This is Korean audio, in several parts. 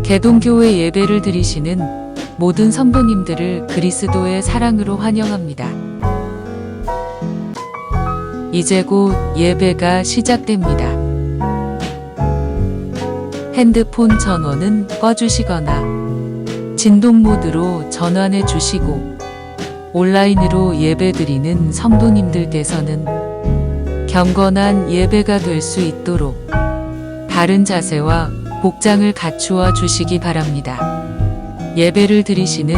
개동교회 예배를 드리시는 모든 성도님들을 그리스도의 사랑으로 환영합니다. 이제 곧 예배가 시작됩니다. 핸드폰 전원은 꺼주시거나 진동 모드로 전환해 주시고 온라인으로 예배 드리는 성도님들께서는 경건한 예배가 될 수 있도록 바른 자세와 복장을 갖추어 주시기 바랍니다. 예배를 드리시는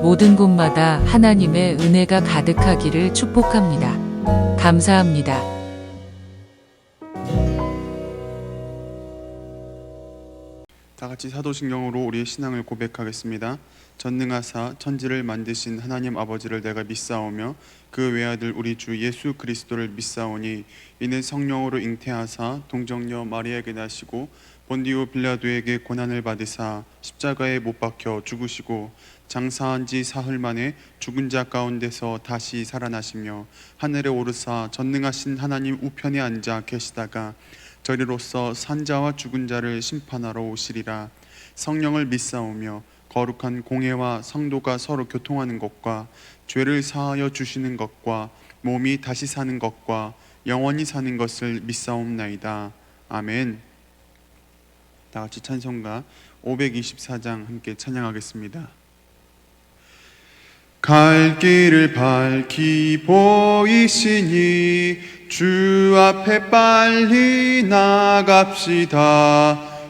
모든 곳마다 하나님의 은혜가 가득하기를 축복합니다. 감사합니다. 다 같이 사도신경으로 우리의 신앙을 고백하겠습니다. 전능하사 천지를 만드신 하나님 아버지를 내가 믿사오며 그 외아들 우리 주 예수 그리스도를 믿사오니 이는 성령으로 잉태하사 동정녀 마리아에게 나시고 본디오 빌라도에게 고난을 받으사 십자가에 못 박혀 죽으시고 장사한 지 사흘 만에 죽은 자 가운데서 다시 살아나시며 하늘에 오르사 전능하신 하나님 우편에 앉아 계시다가 저리로서 산자와 죽은 자를 심판하러 오시리라. 성령을 믿사오며 거룩한 공회와 성도가 서로 교통하는 것과 죄를 사하여 주시는 것과 몸이 다시 사는 것과 영원히 사는 것을 믿사옵나이다. 아멘. 다 같이 찬송가 524장 함께 찬양하겠습니다. 갈 길을 밝히 보이시니 주 앞에 빨리 나갑시다.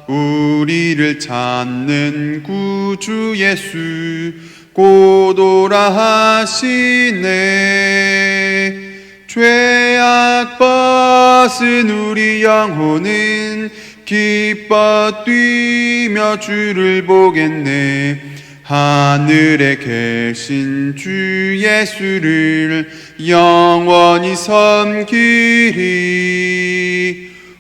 우리를 찾는 구주 예수 곧 오라 하시네. 죄악 벗은 우리 영혼은 기뻐 뛰며 주를 보겠네. 하늘에 계신 주 예수를 영원히 섬기리.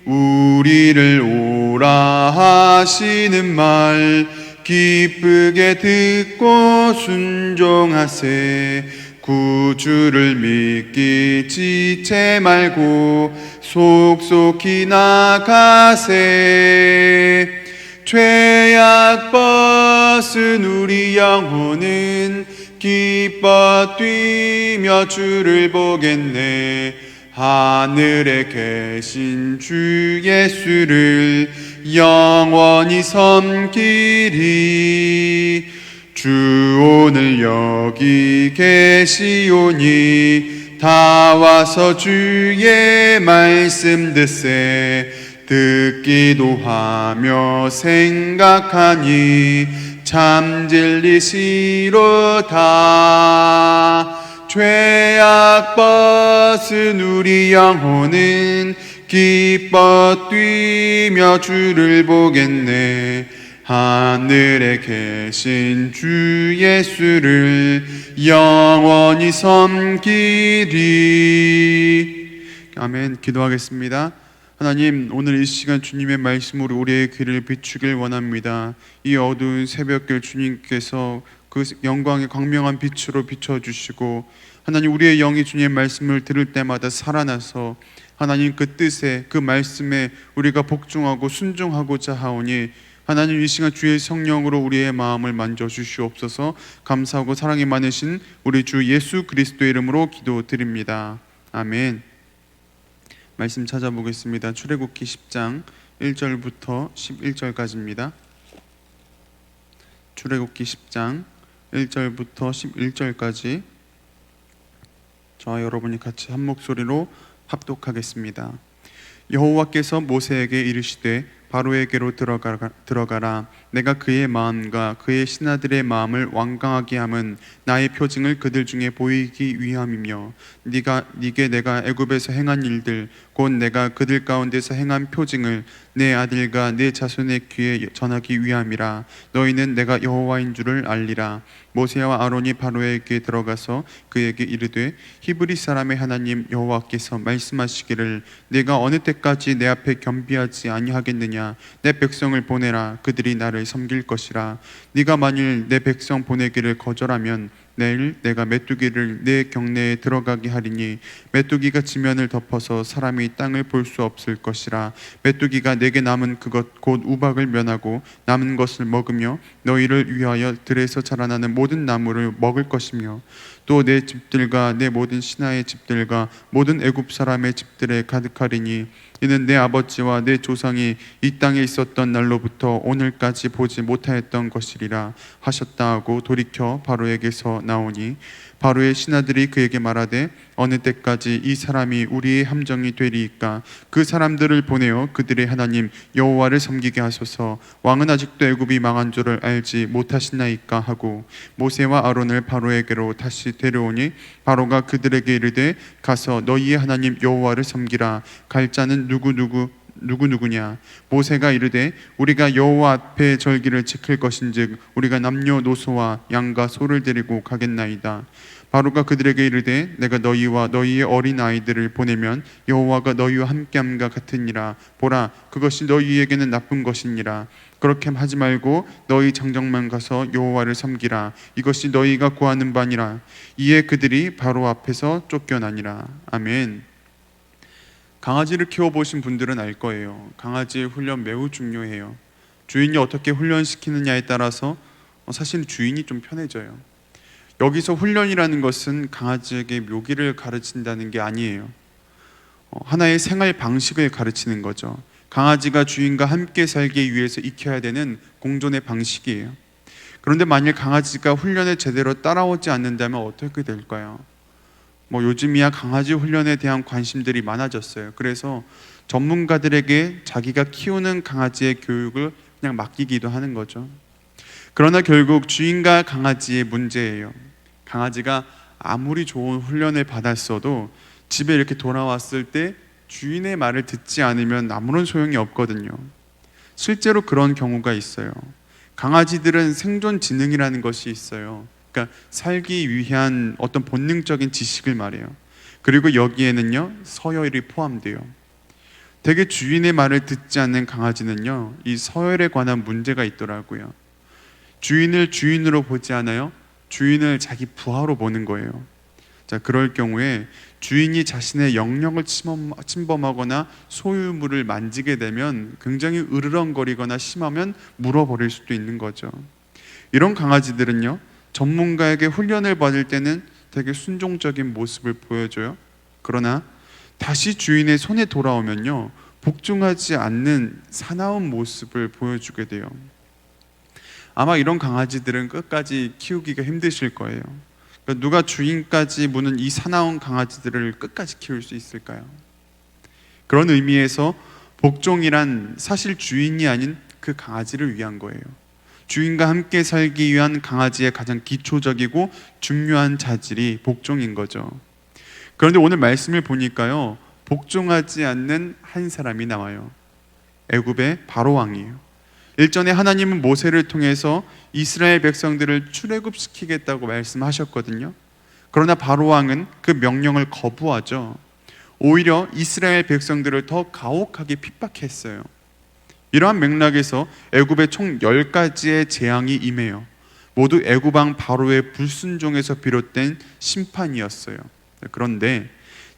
우리를 오라 하시는 말 기쁘게 듣고 순종하세. 구주를 믿기 지체 말고 속속히 나가세. 죄악 벗은 우리 영혼은 기뻐 뛰며 주를 보겠네. 하늘에 계신 주 예수를 영원히 섬기리. 주 오늘 여기 계시오니 다 와서 주의 말씀 듣세. 듣기도 하며 생각하니 참 진리시로다. 죄악 벗은 우리 영혼은 기뻐 뛰며 주를 보겠네. 하늘에 계신 주 예수를 영원히 섬기리. 아멘. 기도하겠습니다. 하나님, 오늘 이 시간 주님의 말씀으로 우리의 귀를 비추길 원합니다. 이 어두운 새벽길 주님께서 그 영광의 광명한 빛으로 비춰주시고 하나님, 우리의 영이 주님의 말씀을 들을 때마다 살아나서 하나님 그 뜻에, 그 말씀에 우리가 복종하고 순종하고자 하오니 하나님, 이 시간 주의 성령으로 우리의 마음을 만져주시옵소서. 감사하고 사랑이 많으신 우리 주 예수 그리스도의 이름으로 기도드립니다. 아멘. 말씀 찾아보겠습니다. 출애굽기 10장 1절부터 11절까지입니다. 출애굽기 10장 1절부터 11절까지 저와 여러분이 같이 한 목소리로 합독하겠습니다. 여호와께서 모세에게 이르시되 바로에게로 들어가라. 내가 그의 마음과 그의 신하들의 마음을 완강하게 함은 나의 표징을 그들 중에 보이기 위함이며 네게 내가 애굽에서 행한 일들 곧 내가 그들 가운데서 행한 표징을 내 아들과 내 자손의 귀에 전하기 위함이라. 너희는 내가 여호와인 줄을 알리라. 모세와 아론이 바로에게 들어가서 그에게 이르되 히브리 사람의 하나님 여호와께서 말씀하시기를 내가 어느 때까지 내 앞에 겸비하지 아니하겠느냐. 내 백성을 보내라. 그들이 나를 섬길 것이라. 네가 만일 내 백성 보내기를 거절하면 내일 내가 메뚜기를 내 경내에 들어가게 하리니 메뚜기가 지면을 덮어서 사람이 땅을 볼 수 없을 것이라. 메뚜기가 내게 남은 그것 곧 우박을 면하고 남은 것을 먹으며 너희를 위하여 들에서 자라나는 모든 나무를 먹을 것이며 또 내 집들과 내 모든 신하의 집들과 모든 애굽 사람의 집들에 가득하리니 이는 내 아버지와 내 조상이 이 땅에 있었던 날로부터 오늘까지 보지 못하였던 것이리라 하셨다 하고 돌이켜 바로에게서 나오니 바로의 신하들이 그에게 말하되 어느 때까지 이 사람이 우리의 함정이 되리이까. 그 사람들을 보내어 그들의 하나님 여호와를 섬기게 하소서. 왕은 아직도 애굽이 망한 줄을 알지 못하시나이까 하고 모세와 아론을 바로에게로 다시 데려오니 바로가 그들에게 이르되 가서 너희의 하나님 여호와를 섬기라. 갈 자는 누구냐. 모세가 이르되 우리가 여호와 앞에 절기를 지킬 것인즉 우리가 남녀노소와 양과 소를 데리고 가겠나이다. 바로가 그들에게 이르되 내가 너희와 너희의 어린 아이들을 보내면 여호와가 너희와 함께함과 같으니라. 보라, 그것이 너희에게는 나쁜 것이니라. 그렇게 하지 말고 너희 장정만 가서 여호와를 섬기라. 이것이 너희가 구하는 바니라. 이에 그들이 바로 앞에서 쫓겨나니라. 아멘. 강아지를 키워보신 분들은 알 거예요. 강아지의 훈련 매우 중요해요. 주인이 어떻게 훈련시키느냐에 따라서 사실 주인이 좀 편해져요. 여기서 훈련이라는 것은 강아지에게 묘기를 가르친다는 게 아니에요. 하나의 생활 방식을 가르치는 거죠. 강아지가 주인과 함께 살기 위해서 익혀야 되는 공존의 방식이에요. 그런데 만일 강아지가 훈련을 제대로 따라오지 않는다면 어떻게 될까요? 요즘이야 강아지 훈련에 대한 관심들이 많아졌어요. 그래서 전문가들에게 자기가 키우는 강아지의 교육을 그냥 맡기기도 하는 거죠. 그러나 결국 주인과 강아지의 문제예요. 강아지가 아무리 좋은 훈련을 받았어도 집에 이렇게 돌아왔을 때 주인의 말을 듣지 않으면 아무런 소용이 없거든요. 실제로 그런 경우가 있어요. 강아지들은 생존 지능이라는 것이 있어요. 그러니까 살기 위한 어떤 본능적인 지식을 말해요. 그리고 여기에는요 서열이 포함돼요. 되게 주인의 말을 듣지 않는 강아지는요 이 서열에 관한 문제가 있더라고요. 주인을 주인으로 보지 않아요. 주인을 자기 부하로 보는 거예요. 자, 그럴 경우에 주인이 자신의 영역을 침범하거나 소유물을 만지게 되면 굉장히 으르렁거리거나 심하면 물어버릴 수도 있는 거죠. 이런 강아지들은요 전문가에게 훈련을 받을 때는 되게 순종적인 모습을 보여줘요. 그러나 다시 주인의 손에 돌아오면요 복종하지 않는 사나운 모습을 보여주게 돼요. 아마 이런 강아지들은 끝까지 키우기가 힘드실 거예요. 그러니까 누가 주인까지 무는 이 사나운 강아지들을 끝까지 키울 수 있을까요? 그런 의미에서 복종이란 사실 주인이 아닌 그 강아지를 위한 거예요. 주인과 함께 살기 위한 강아지의 가장 기초적이고 중요한 자질이 복종인 거죠. 그런데 오늘 말씀을 보니까요 복종하지 않는 한 사람이 나와요. 애굽의 바로 왕이에요. 일전에 하나님은 모세를 통해서 이스라엘 백성들을 출애굽시키겠다고 말씀하셨거든요. 그러나 바로 왕은 그 명령을 거부하죠. 오히려 이스라엘 백성들을 더 가혹하게 핍박했어요. 이러한 맥락에서 애굽에 총 10가지의 재앙이 임해요. 모두 애굽 왕 바로의 불순종에서 비롯된 심판이었어요. 그런데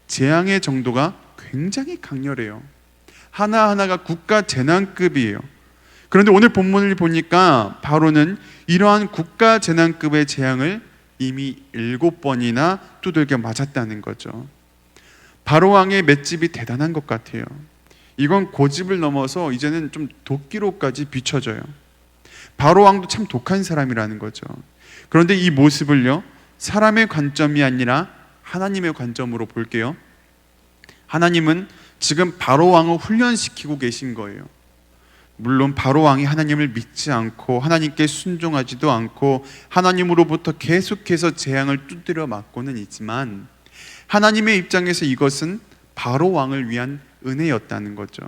재앙의 정도가 굉장히 강렬해요. 하나하나가 국가 재난급이에요. 그런데 오늘 본문을 보니까 바로는 이러한 국가 재난급의 재앙을 이미 7번이나 두들겨 맞았다는 거죠. 바로 왕의 맷집이 대단한 것 같아요. 이건 고집을 넘어서 이제는 좀 도끼로까지 비춰져요. 바로 왕도 참 독한 사람이라는 거죠. 그런데 이 모습을요 사람의 관점이 아니라 하나님의 관점으로 볼게요. 하나님은 지금 바로 왕을 훈련시키고 계신 거예요. 물론 바로 왕이 하나님을 믿지 않고 하나님께 순종하지도 않고 하나님으로부터 계속해서 재앙을 두드려 맞고는 있지만 하나님의 입장에서 이것은 바로 왕을 위한 은혜였다는 거죠.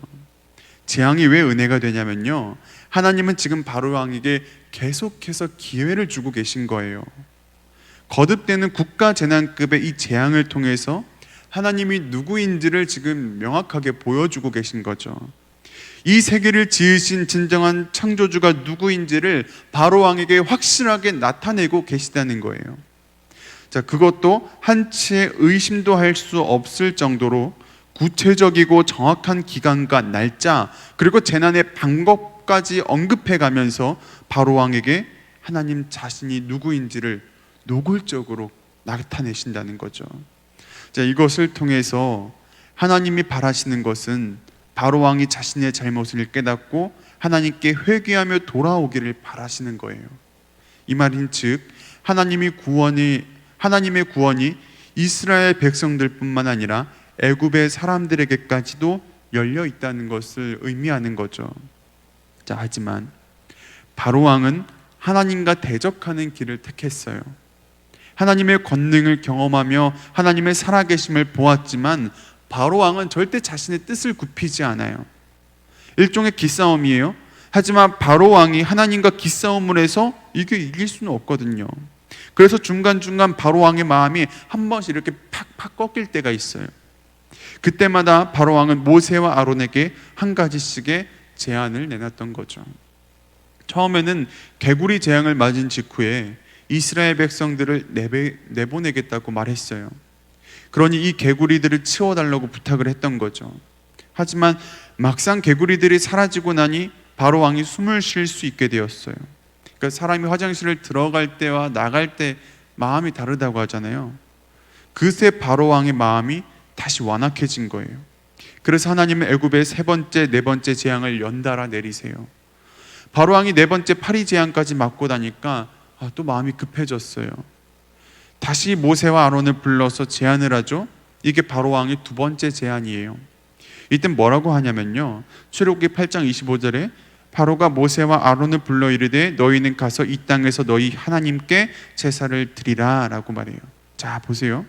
재앙이 왜 은혜가 되냐면요 하나님은 지금 바로 왕에게 계속해서 기회를 주고 계신 거예요. 거듭되는 국가 재난급의 이 재앙을 통해서 하나님이 누구인지를 지금 명확하게 보여주고 계신 거죠. 이 세계를 지으신 진정한 창조주가 누구인지를 바로 왕에게 확실하게 나타내고 계시다는 거예요. 자, 그것도 한치의 의심도 할 수 없을 정도로 구체적이고 정확한 기간과 날짜, 그리고 재난의 방법까지 언급해 가면서 바로 왕에게 하나님 자신이 누구인지를 노골적으로 나타내신다는 거죠. 자, 이것을 통해서 하나님이 바라시는 것은 바로 왕이 자신의 잘못을 깨닫고 하나님께 회개하며 돌아오기를 바라시는 거예요. 이 말인즉 하나님의 구원이 이스라엘 백성들뿐만 아니라 애굽의 사람들에게까지도 열려 있다는 것을 의미하는 거죠. 자, 하지만 바로 왕은 하나님과 대적하는 길을 택했어요. 하나님의 권능을 경험하며 하나님의 살아계심을 보았지만 바로 왕은 절대 자신의 뜻을 굽히지 않아요. 일종의 기싸움이에요. 하지만 바로 왕이 하나님과 기싸움을 해서 이게 이길 수는 없거든요. 그래서 중간중간 바로 왕의 마음이 한 번씩 이렇게 팍팍 꺾일 때가 있어요. 그때마다 바로 왕은 모세와 아론에게 한 가지씩의 제안을 내놨던 거죠. 처음에는 개구리 재앙을 맞은 직후에 이스라엘 백성들을 내보내겠다고 말했어요. 그러니 이 개구리들을 치워달라고 부탁을 했던 거죠. 하지만 막상 개구리들이 사라지고 나니 바로 왕이 숨을 쉴 수 있게 되었어요. 그러니까 사람이 화장실을 들어갈 때와 나갈 때 마음이 다르다고 하잖아요. 그새 바로 왕의 마음이 다시 완악해진 거예요. 그래서 하나님은 애굽의 세 번째, 네 번째 재앙을 연달아 내리세요. 바로 왕이 네 번째 파리 재앙까지 맞고 나니까 또 마음이 급해졌어요. 다시 모세와 아론을 불러서 제안을 하죠. 이게 바로 왕의 두 번째 제안이에요. 이때 뭐라고 하냐면요, 출애굽기 8장 25절에 바로가 모세와 아론을 불러 이르되 너희는 가서 이 땅에서 너희 하나님께 제사를 드리라 라고 말해요. 자, 보세요.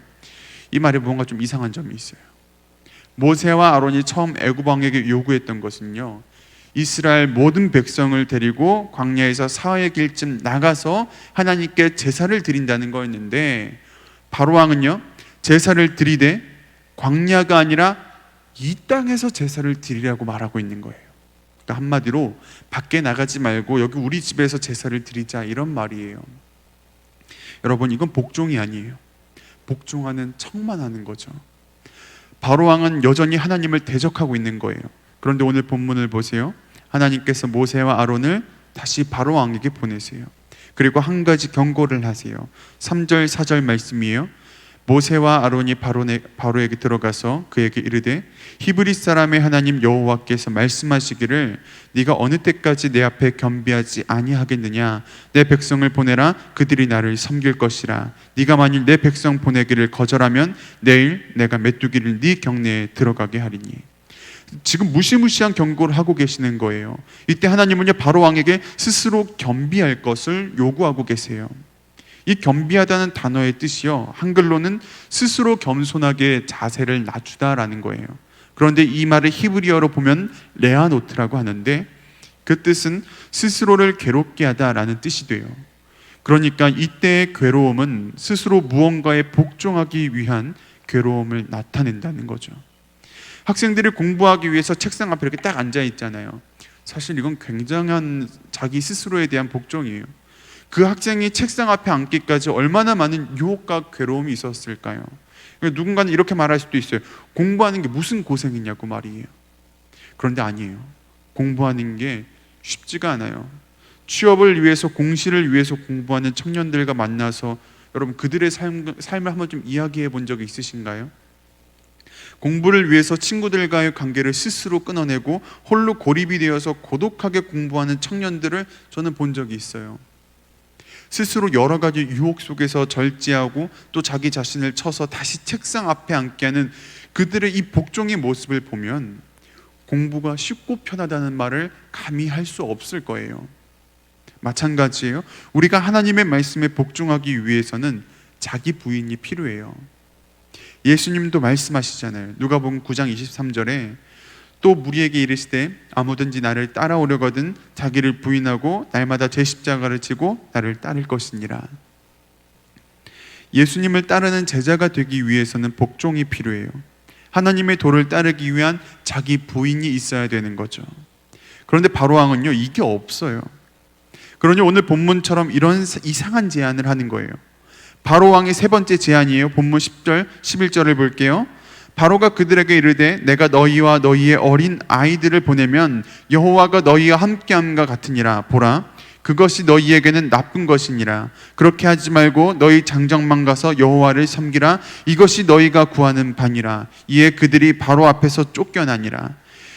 이 말에 뭔가 좀 이상한 점이 있어요. 모세와 아론이 처음 애굽 왕에게 요구했던 것은요, 이스라엘 모든 백성을 데리고 광야에서 사흘의 길쯤 나가서 하나님께 제사를 드린다는 거였는데, 바로 왕은요, 제사를 드리되 광야가 아니라 이 땅에서 제사를 드리라고 말하고 있는 거예요. 그러니까 한마디로 밖에 나가지 말고 여기 우리 집에서 제사를 드리자, 이런 말이에요. 여러분, 이건 복종이 아니에요. 복종하는 척만 하는 거죠. 바로 왕은 여전히 하나님을 대적하고 있는 거예요. 그런데 오늘 본문을 보세요. 하나님께서 모세와 아론을 다시 바로 왕에게 보내세요. 그리고 한 가지 경고를 하세요. 3절 4절 말씀이에요. 모세와 아론이 바로에게 들어가서 그에게 이르되 히브리 사람의 하나님 여호와께서 말씀하시기를 네가 어느 때까지 내 앞에 겸비하지 아니하겠느냐. 내 백성을 보내라. 그들이 나를 섬길 것이라. 네가 만일 내 백성 보내기를 거절하면 내일 내가 메뚜기를 네 경내에 들어가게 하리니. 지금 무시무시한 경고를 하고 계시는 거예요. 이때 하나님은요, 바로 왕에게 스스로 겸비할 것을 요구하고 계세요. 이 겸비하다는 단어의 뜻이요, 한글로는 스스로 겸손하게 자세를 낮추다라는 거예요. 그런데 이 말을 히브리어로 보면 레아노트라고 하는데 그 뜻은 스스로를 괴롭게 하다라는 뜻이 돼요. 그러니까 이때의 괴로움은 스스로 무언가에 복종하기 위한 괴로움을 나타낸다는 거죠. 학생들이 공부하기 위해서 책상 앞에 이렇게 딱 앉아 있잖아요. 사실 이건 굉장한 자기 스스로에 대한 복종이에요. 그 학생이 책상 앞에 앉기까지 얼마나 많은 유혹과 괴로움이 있었을까요? 누군가는 이렇게 말할 수도 있어요. 공부하는 게 무슨 고생이냐고 말이에요. 그런데 아니에요. 공부하는 게 쉽지가 않아요. 취업을 위해서, 공시를 위해서 공부하는 청년들과 만나서 여러분 그들의 삶을 한번 좀 이야기해 본 적이 있으신가요? 공부를 위해서 친구들과의 관계를 스스로 끊어내고 홀로 고립이 되어서 고독하게 공부하는 청년들을 저는 본 적이 있어요. 스스로 여러 가지 유혹 속에서 절제하고 또 자기 자신을 쳐서 다시 책상 앞에 앉게 하는 그들의 이 복종의 모습을 보면 공부가 쉽고 편하다는 말을 감히 할 수 없을 거예요. 마찬가지예요. 우리가 하나님의 말씀에 복종하기 위해서는 자기 부인이 필요해요. 예수님도 말씀하시잖아요. 누가복음 9장 23절에 또 무리에게 이르시되 아무든지 나를 따라오려거든 자기를 부인하고 날마다 제 십자가를 지고 나를 따를 것이니라. 예수님을 따르는 제자가 되기 위해서는 복종이 필요해요. 하나님의 도를 따르기 위한 자기 부인이 있어야 되는 거죠. 그런데 바로 왕은요, 이게 없어요. 그러니 오늘 본문처럼 이런 이상한 제안을 하는 거예요. 바로 왕의 세 번째 제안이에요. 본문 10절, 11절을 볼게요. 바로가 그들에게 이르되 내가 너희와 너희의 어린 아이들을 보내면 여호와가 너희와 함께함과 같으니라. 보라, 그것이 너희에게는 나쁜 것이니라. 그렇게 하지 말고 너희 장정만 가서 여호와를 섬기라. 이것이 너희가 구하는 바니라. 이에 그들이 바로 앞에서 쫓겨나니라.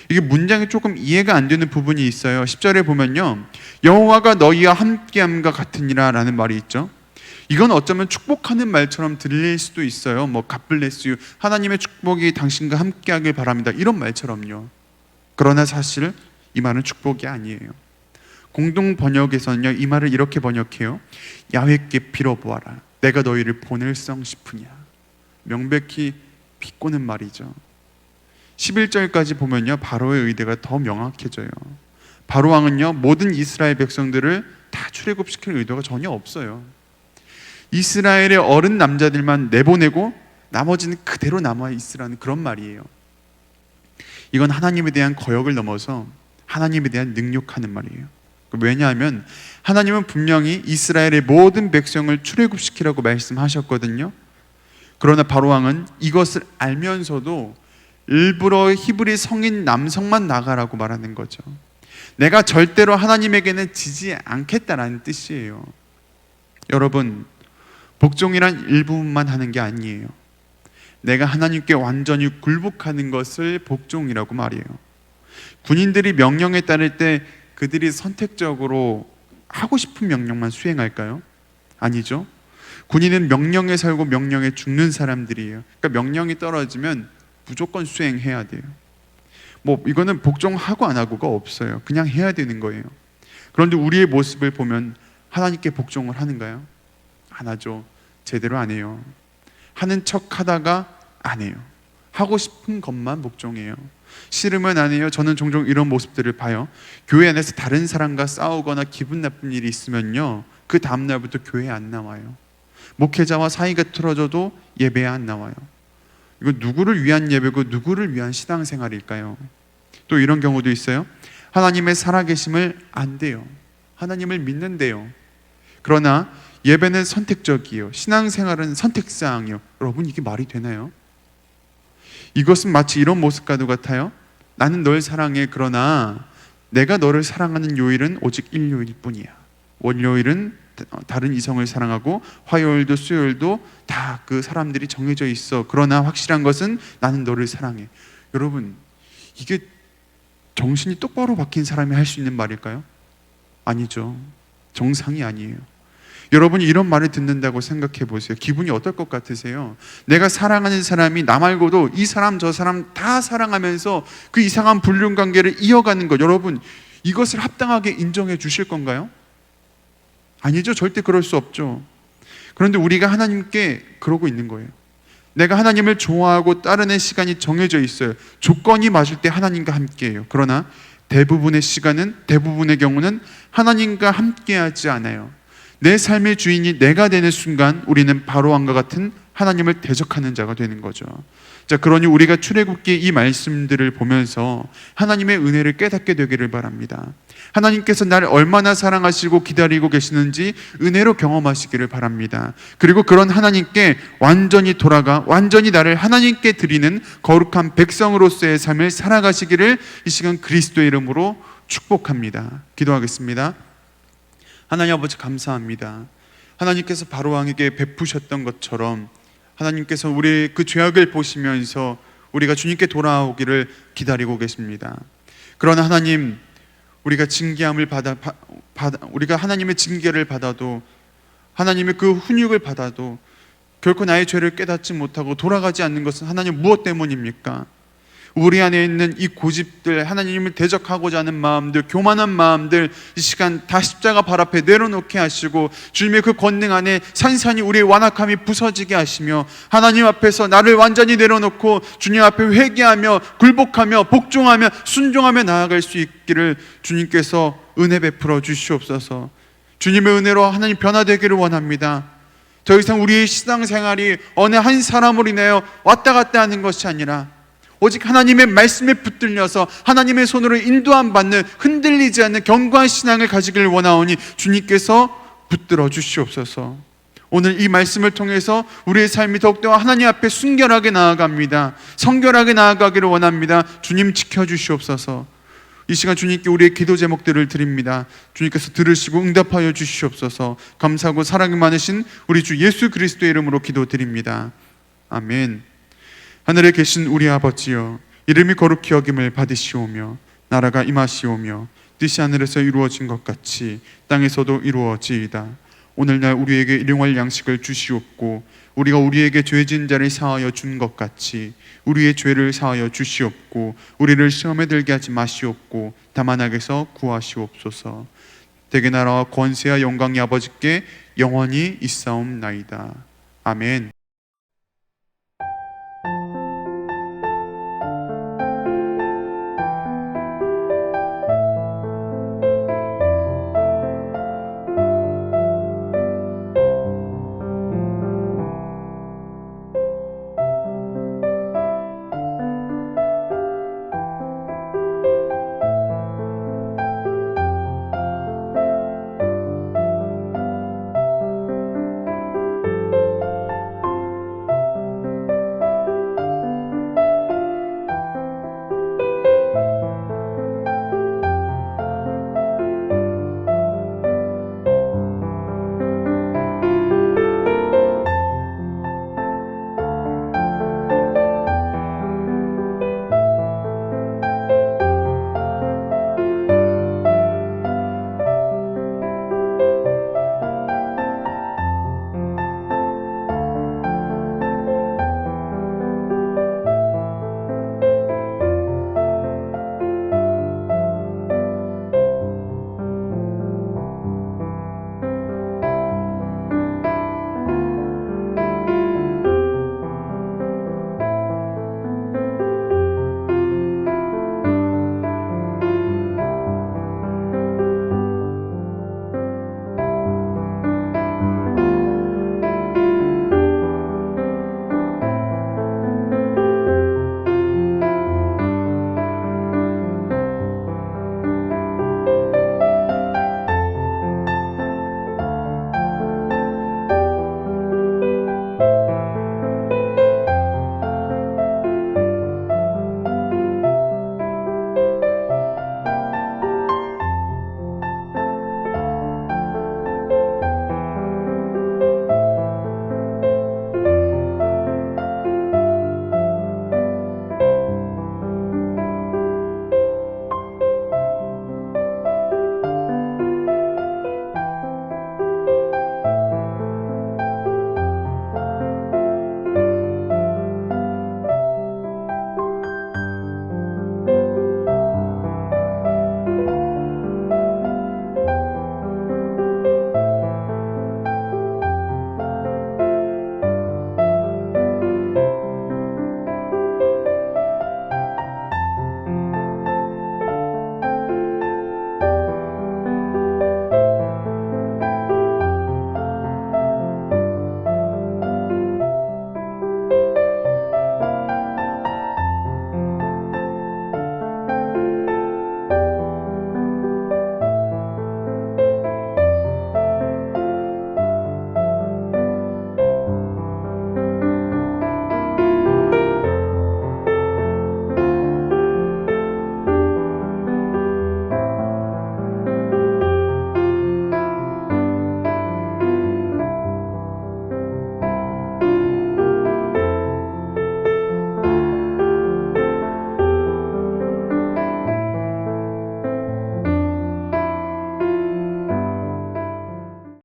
이게 문장이 조금 이해가 안 되는 부분이 있어요. 10절에 보면요, 여호와가 너희와 함께함과 같으니라 라는 말이 있죠. 이건 어쩌면 축복하는 말처럼 들릴 수도 있어요. 뭐 God bless you, 하나님의 축복이 당신과 함께하길 바랍니다, 이런 말처럼요. 그러나 사실 이 말은 축복이 아니에요. 공동 번역에서는요, 이 말을 이렇게 번역해요. 야훼께 빌어보아라. 내가 너희를 보낼성 싶으냐. 명백히 비꼬는 말이죠. 11절까지 보면요, 바로의 의도가 더 명확해져요. 바로 왕은요, 모든 이스라엘 백성들을 다 출애굽시킬 의도가 전혀 없어요. 이스라엘의 어른 남자들만 내보내고 나머지는 그대로 남아있으라는 그런 말이에요. 이건 하나님에 대한 거역을 넘어서 하나님에 대한 능욕하는 말이에요. 왜냐하면 하나님은 분명히 이스라엘의 모든 백성을 출애굽시키라고 말씀하셨거든요. 그러나 바로 왕은 이것을 알면서도 일부러 히브리 성인 남성만 나가라고 말하는 거죠. 내가 절대로 하나님에게는 지지 않겠다라는 뜻이에요. 여러분, 복종이란 일부분만 하는 게 아니에요. 내가 하나님께 완전히 굴복하는 것을 복종이라고 말해요. 군인들이 명령에 따를 때 그들이 선택적으로 하고 싶은 명령만 수행할까요? 아니죠. 군인은 명령에 살고 명령에 죽는 사람들이에요. 그러니까 명령이 떨어지면 무조건 수행해야 돼요. 뭐 이거는 복종하고 안 하고가 없어요. 그냥 해야 되는 거예요. 그런데 우리의 모습을 보면 하나님께 복종을 하는가요? 안 하죠. 제대로 안 해요. 하는 척 하다가 안 해요. 하고 싶은 것만 복종해요. 싫으면 안 해요. 저는 종종 이런 모습들을 봐요. 교회 안에서 다른 사람과 싸우거나 기분 나쁜 일이 있으면요, 그 다음날부터 교회에 안 나와요. 목회자와 사이가 틀어져도 예배에 안 나와요. 이거 누구를 위한 예배고 누구를 위한 신앙생활일까요? 또 이런 경우도 있어요. 하나님의 살아계심을 안대요. 하나님을 믿는데요. 그러나 예배는 선택적이에요. 신앙생활은 선택사항이요. 여러분, 이게 말이 되나요? 이것은 마치 이런 모습과도 같아요. 나는 널 사랑해. 그러나 내가 너를 사랑하는 요일은 오직 일요일 뿐이야. 월요일은 다른 이성을 사랑하고 화요일도 수요일도 다 그 사람들이 정해져 있어. 그러나 확실한 것은 나는 너를 사랑해. 여러분, 이게 정신이 똑바로 박힌 사람이 할 수 있는 말일까요? 아니죠. 정상이 아니에요. 여러분이 이런 말을 듣는다고 생각해 보세요. 기분이 어떨 것 같으세요? 내가 사랑하는 사람이 나 말고도 이 사람 저 사람 다 사랑하면서 그 이상한 불륜 관계를 이어가는 것, 여러분 이것을 합당하게 인정해 주실 건가요? 아니죠. 절대 그럴 수 없죠. 그런데 우리가 하나님께 그러고 있는 거예요. 내가 하나님을 좋아하고 따르는 시간이 정해져 있어요. 조건이 맞을 때 하나님과 함께해요. 그러나 대부분의 경우는 하나님과 함께하지 않아요. 내 삶의 주인이 내가 되는 순간 우리는 바로왕과 같은 하나님을 대적하는 자가 되는 거죠. 자, 그러니 우리가 출애굽기 이 말씀들을 보면서 하나님의 은혜를 깨닫게 되기를 바랍니다. 하나님께서 나를 얼마나 사랑하시고 기다리고 계시는지 은혜로 경험하시기를 바랍니다. 그리고 그런 하나님께 완전히 돌아가 완전히 나를 하나님께 드리는 거룩한 백성으로서의 삶을 살아가시기를 이 시간 그리스도의 이름으로 축복합니다. 기도하겠습니다. 하나님 아버지, 감사합니다. 하나님께서 바로왕에게 베푸셨던 것처럼 하나님께서 우리의 그 죄악을 보시면서 우리가 주님께 돌아오기를 기다리고 계십니다. 그러나 하나님, 우리가 징계함을 우리가 하나님의 징계를 받아도, 하나님의 그 훈육을 받아도 결코 나의 죄를 깨닫지 못하고 돌아가지 않는 것은 하나님 무엇 때문입니까? 우리 안에 있는 이 고집들, 하나님을 대적하고자 하는 마음들, 교만한 마음들, 이 시간 다 십자가 발 앞에 내려놓게 하시고 주님의 그 권능 안에 산산이 우리의 완악함이 부서지게 하시며 하나님 앞에서 나를 완전히 내려놓고 주님 앞에 회개하며 굴복하며 복종하며 순종하며 나아갈 수 있기를 주님께서 은혜 베풀어 주시옵소서. 주님의 은혜로 하나님 변화되기를 원합니다. 더 이상 우리의 신앙생활이 어느 한 사람으로 인하여 왔다 갔다 하는 것이 아니라 오직 하나님의 말씀에 붙들려서 하나님의 손으로 인도함 받는 흔들리지 않는 견고한 신앙을 가지기를 원하오니 주님께서 붙들어 주시옵소서. 오늘 이 말씀을 통해서 우리의 삶이 더욱더 하나님 앞에 순결하게 나아갑니다. 성결하게 나아가기를 원합니다. 주님 지켜주시옵소서. 이 시간 주님께 우리의 기도 제목들을 드립니다. 주님께서 들으시고 응답하여 주시옵소서. 감사하고 사랑이 많으신 우리 주 예수 그리스도의 이름으로 기도드립니다. 아멘. 하늘에 계신 우리 아버지여, 이름이 거룩히 여김을 받으시오며 나라가 임하시오며 뜻이 하늘에서 이루어진 것 같이 땅에서도 이루어지이다. 오늘날 우리에게 일용할 양식을 주시옵고 우리가 우리에게 죄진 자를 사하여 준 것 같이 우리의 죄를 사하여 주시옵고 우리를 시험에 들게 하지 마시옵고 다만 악에서 구하시옵소서. 대개 나라와 권세와 영광이 아버지께 영원히 있사옵나이다. 아멘.